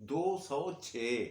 206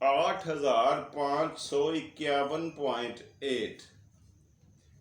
8551.8,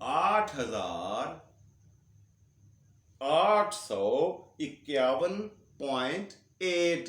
8851.8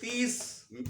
30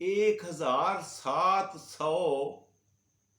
1700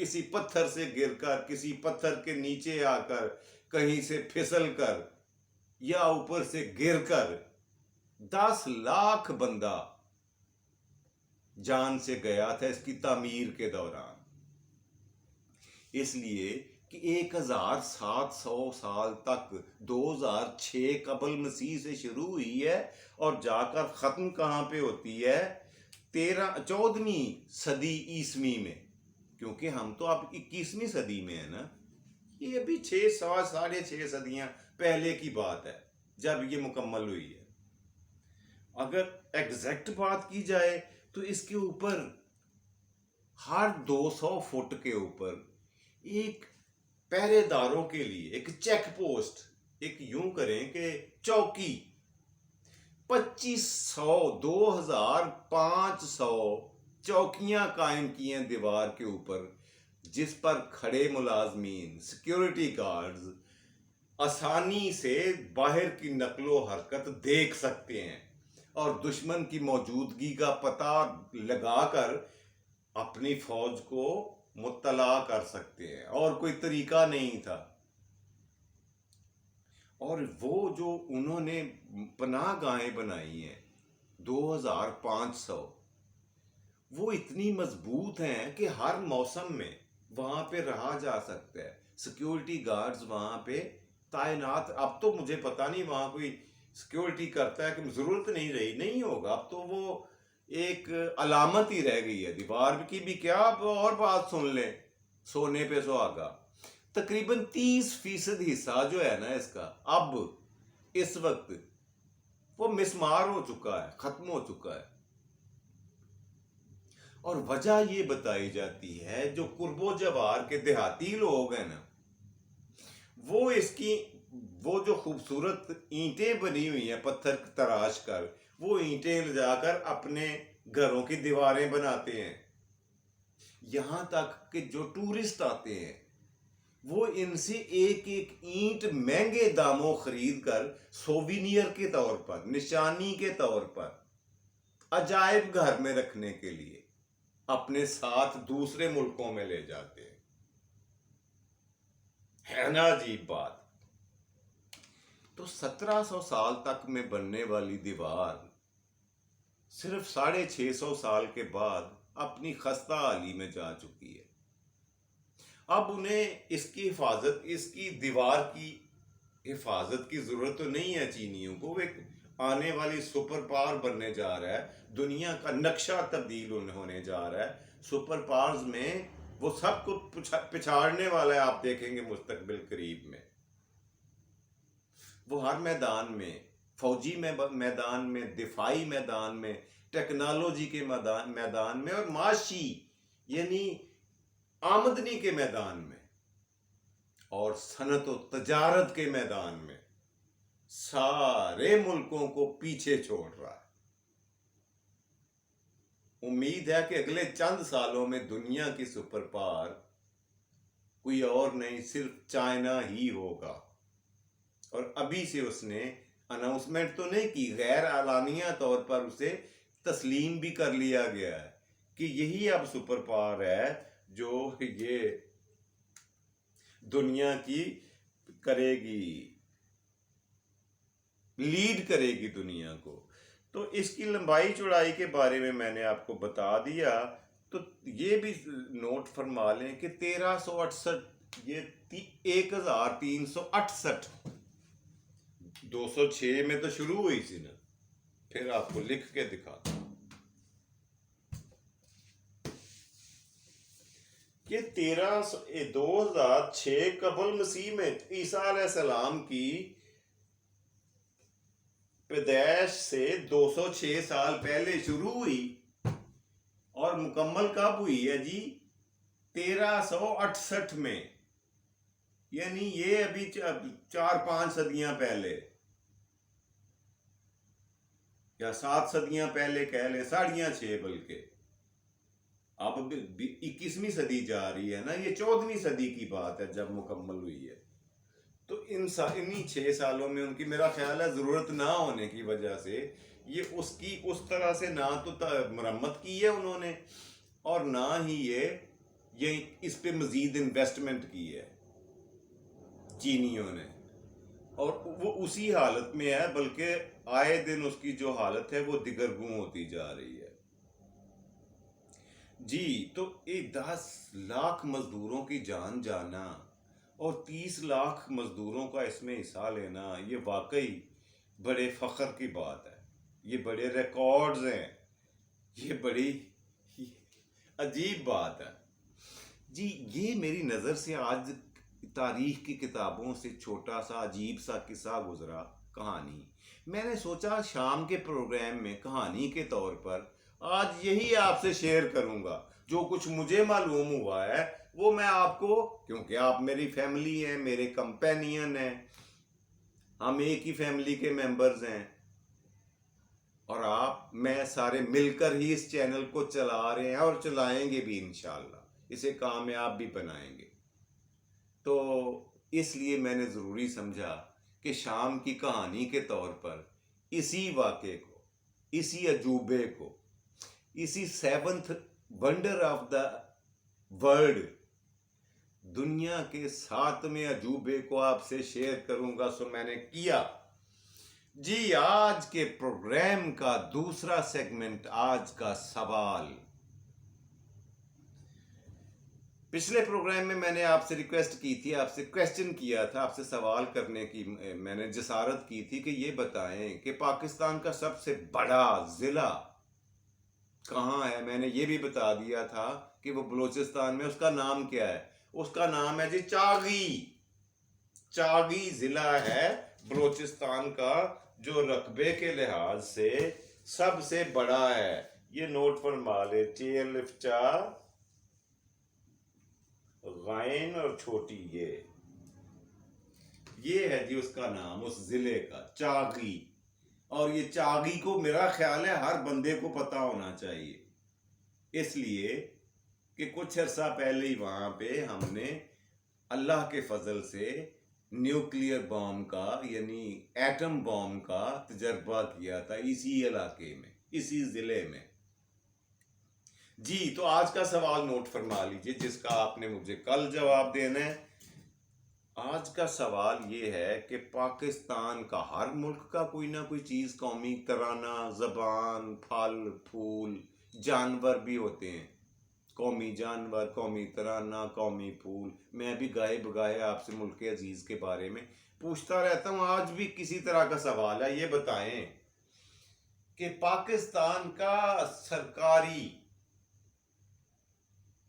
کسی پتھر سے گر کر، کسی پتھر کے نیچے آ کر، کہیں سے پھسل کر یا اوپر سے گر کر 10 لاکھ بندہ جان سے گیا تھا اس کی تعمیر کے دوران. اس لیے کہ 1700 سال تک 2006 قبل مسیح سے شروع ہوئی ہے اور جا کر ختم کہاں پہ ہوتی ہے؟ 14ویں صدی عیسوی میں. کیونکہ ہم تو اب 21ویں صدی میں ہیں نا. یہ ابھی 6.5 صدیاں پہلے کی بات ہے جب یہ مکمل ہوئی ہے. اگر ایگزیکٹ بات کی جائے تو اس کے اوپر ہر 200 فٹ کے اوپر ایک پہرے داروں کے لیے ایک چیک پوسٹ، ایک یوں کریں کہ چوکی، 2500 چوکیاں قائم کی ہیں دیوار کے اوپر، جس پر کھڑے ملازمین، سیکیورٹی گارڈز آسانی سے باہر کی نقل و حرکت دیکھ سکتے ہیں اور دشمن کی موجودگی کا پتہ لگا کر اپنی فوج کو مطلع کر سکتے ہیں. اور کوئی طریقہ نہیں تھا. اور وہ جو انہوں نے پناہ گاہیں بنائی ہیں 2500، وہ اتنی مضبوط ہیں کہ ہر موسم میں وہاں پہ رہا جا سکتا ہے. سیکیورٹی گارڈز وہاں پہ تعینات. اب تو مجھے پتہ نہیں وہاں کوئی سیکیورٹی کرتا ہے کہ ضرورت نہیں رہی، نہیں ہوگا. اب تو وہ ایک علامت ہی رہ گئی ہے. دیوار کی بھی کیا، اب اور بات سن لیں، سونے پہ سہاگا. تقریباً 30% حصہ جو ہے نا اس کا اب اس وقت وہ مسمار ہو چکا ہے، ختم ہو چکا ہے. اور وجہ یہ بتائی جاتی ہے جو قرب و جوار کے دیہاتی لوگ ہیں نا، وہ جو خوبصورت اینٹیں بنی ہوئی ہیں پتھر تراش کر، وہ اینٹیں لے جا کر اپنے گھروں کی دیواریں بناتے ہیں. یہاں تک کہ جو ٹورسٹ آتے ہیں وہ ان سے ایک ایک اینٹ مہنگے داموں خرید کر سووینیر کے طور پر، نشانی کے طور پر، عجائب گھر میں رکھنے کے لیے اپنے ساتھ دوسرے ملکوں میں لے جاتے ہیں. ہے نا عجیب بات. تو 1700 سال تک میں بننے والی دیوار صرف 650 سال کے بعد اپنی خستہ حالی میں جا چکی ہے. اب انہیں اس کی دیوار کی حفاظت کی ضرورت تو نہیں ہے چینیوں کو. وہ ایک آنے والی سپر پاور بننے جا رہا ہے، دنیا کا نقشہ تبدیل ہونے جا رہا ہے. سپر پاورز میں وہ سب کو پچھاڑنے والا ہے. آپ دیکھیں گے مستقبل قریب میں وہ ہر میدان میں، فوجی میدان میں، دفاعی میدان میں، ٹیکنالوجی کے میدان میں، اور معاشی یعنی آمدنی کے میدان میں، اور صنعت و تجارت کے میدان میں سارے ملکوں کو پیچھے چھوڑ رہا ہے. امید ہے کہ اگلے چند سالوں میں دنیا کی سپر پاور کوئی اور نہیں، صرف چائنا ہی ہوگا. اور ابھی سے اس نے اناؤنسمنٹ تو نہیں کی، غیر اعلانیہ طور پر اسے تسلیم بھی کر لیا گیا ہے کہ یہی اب سپر پاور ہے جو یہ دنیا کی کرے گی، لیڈ کرے گی دنیا کو. تو اس کی لمبائی چوڑائی کے بارے میں نے آپ کو بتا دیا. تو یہ بھی نوٹ فرما لیں کہ 1368، یہ 1368 206 میں تو شروع ہوئی تھی نا. پھر آپ کو لکھ کے دکھاتا ہوں کہ 2006 قبل مسیح میں عیسیٰ علیہ السلام کی پیدائش سے 206 سال پہلے شروع ہوئی اور مکمل کب ہوئی ہے جی؟ 1368 میں. یعنی یہ ابھی 4-5 صدیاں پہلے یا 7 صدیاں پہلے کہہ لیں، 6.5 بلکہ. اب 21ویں صدی جا رہی ہے نا، یہ 14ویں صدی کی بات ہے جب مکمل ہوئی ہے. تو انہی 6 سالوں میں ان کی میرا خیال ہے ضرورت نہ ہونے کی وجہ سے یہ اس طرح سے نہ تو مرمت کی ہے انہوں نے، اور نہ ہی یہ اس پہ مزید انویسٹمنٹ کی ہے چینیوں نے، اور وہ اسی حالت میں ہے، بلکہ آئے دن اس کی جو حالت ہے وہ دگرگوں ہوتی جا رہی ہے۔ جی تو یہ 10 لاکھ مزدوروں کی جان جانا اور 30 لاکھ مزدوروں کا اس میں حصہ لینا، یہ واقعی بڑے فخر کی بات ہے، یہ بڑے ریکارڈز ہیں، یہ بڑی عجیب بات ہے۔ جی یہ میری نظر سے آج تاریخ کی کتابوں سے چھوٹا سا عجیب سا قصہ گزرا، کہانی۔ میں نے سوچا شام کے پروگرام میں کہانی کے طور پر آج یہی آپ سے شیئر کروں گا، جو کچھ مجھے معلوم ہوا ہے وہ میں آپ کو، کیونکہ آپ میری فیملی ہیں، میرے کمپینین ہیں، ہم ایک ہی فیملی کے ممبرز ہیں، اور آپ میں سارے مل کر ہی اس چینل کو چلا رہے ہیں اور چلائیں گے بھی انشاءاللہ، اسے کامیاب بھی بنائیں گے۔ تو اس لیے میں نے ضروری سمجھا کہ شام کی کہانی کے طور پر اسی واقعے کو، اسی عجوبے کو، اسی 7th wonder of the world, دنیا کے 7ویں عجوبے کو آپ سے شیئر کروں گا۔ سو میں نے کیا۔ جی آج کے پروگرام کا دوسرا سیگمنٹ، آج کا سوال۔ پچھلے پروگرام میں نے آپ سے ریکویسٹ کی تھی، آپ سے کویسچن کیا تھا، آپ سے سوال کرنے کی میں نے جسارت کی تھی کہ یہ بتائیں کہ پاکستان کا سب سے بڑا ضلع کہاں ہے۔ میں نے یہ بھی بتا دیا تھا کہ وہ بلوچستان میں، اس کا نام کیا ہے؟ اس کا نام ہے جی چاغی۔ چاغی ضلع ہے بلوچستان کا، جو رقبے کے لحاظ سے سب سے بڑا ہے۔ یہ نوٹ فرما لے، الف چا غائن اور چھوٹی یہ ہے جی اس کا نام، اس ضلع کا، چاغی۔ اور یہ چاغی کو میرا خیال ہے ہر بندے کو پتا ہونا چاہیے، اس لیے کہ کچھ عرصہ پہلے ہی وہاں پہ ہم نے اللہ کے فضل سے نیوکلیئر بام کا، یعنی ایٹم بام کا تجربہ کیا تھا اسی علاقے میں، اسی ضلع میں۔ جی تو آج کا سوال نوٹ فرما لیجئے، جس کا آپ نے مجھے کل جواب دینا ہے۔ آج کا سوال یہ ہے کہ پاکستان کا، ہر ملک کا کوئی نہ کوئی چیز قومی، ترانہ، زبان، پھل پھول، جانور بھی ہوتے ہیں، قومی جانور، قومی ترانہ، قومی پھول۔ میں بھی گاہے بگاہے آپ سے ملک عزیز کے بارے میں پوچھتا رہتا ہوں، آج بھی کسی طرح کا سوال ہے۔ یہ بتائیں کہ پاکستان کا سرکاری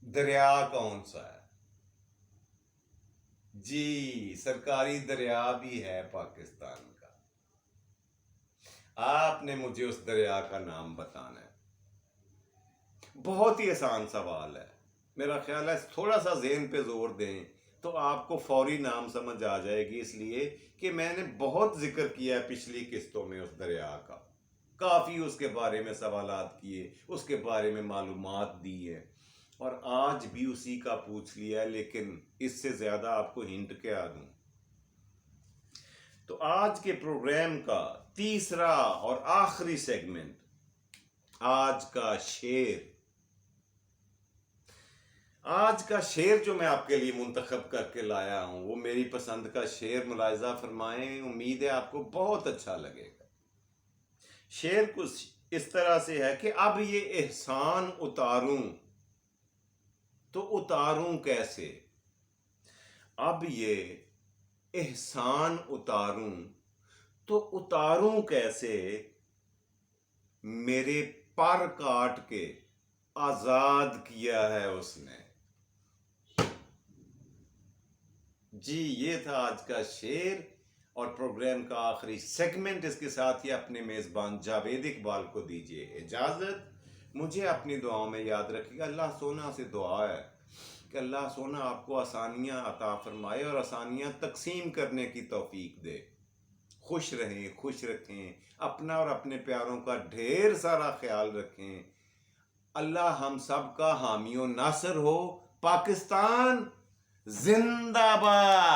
دریا کون سا ہے؟ جی سرکاری دریا بھی ہے پاکستان کا، آپ نے مجھے اس دریا کا نام بتانا ہے۔ بہت ہی آسان سوال ہے، میرا خیال ہے تھوڑا سا ذہن پہ زور دیں تو آپ کو فوری نام سمجھ آ جائے گی، اس لیے کہ میں نے بہت ذکر کیا ہے پچھلی قسطوں میں اس دریا کا، کافی اس کے بارے میں سوالات کیے، اس کے بارے میں معلومات دی ہے، اور آج بھی اسی کا پوچھ لیا ہے، لیکن اس سے زیادہ آپ کو ہنٹ کیا دوں۔ تو آج کے پروگرام کا تیسرا اور آخری سیگمنٹ، آج کا شعر۔ آج کا شعر جو میں آپ کے لیے منتخب کر کے لایا ہوں وہ میری پسند کا شعر، ملاحظہ فرمائیں، امید ہے آپ کو بہت اچھا لگے گا۔ شعر کچھ اس طرح سے ہے کہ اب یہ احسان اتاروں تو اتاروں کیسے، اب یہ احسان اتاروں تو اتاروں کیسے، میرے پر کاٹ کے آزاد کیا ہے اس نے۔ جی یہ تھا آج کا شعر اور پروگرام کا آخری سیگمنٹ۔ اس کے ساتھ ہی اپنے میزبان جاوید اقبال کو دیجیے اجازت۔ مجھے اپنی دعاؤں میں یاد رکھیے گا۔ اللہ سونا سے دعا ہے کہ اللہ سونا آپ کو آسانیاں عطا فرمائے اور آسانیاں تقسیم کرنے کی توفیق دے۔ خوش رہیں، خوش رکھیں، اپنا اور اپنے پیاروں کا ڈھیر سارا خیال رکھیں۔ اللہ ہم سب کا حامی و ناصر ہو۔ پاکستان زندہ باد۔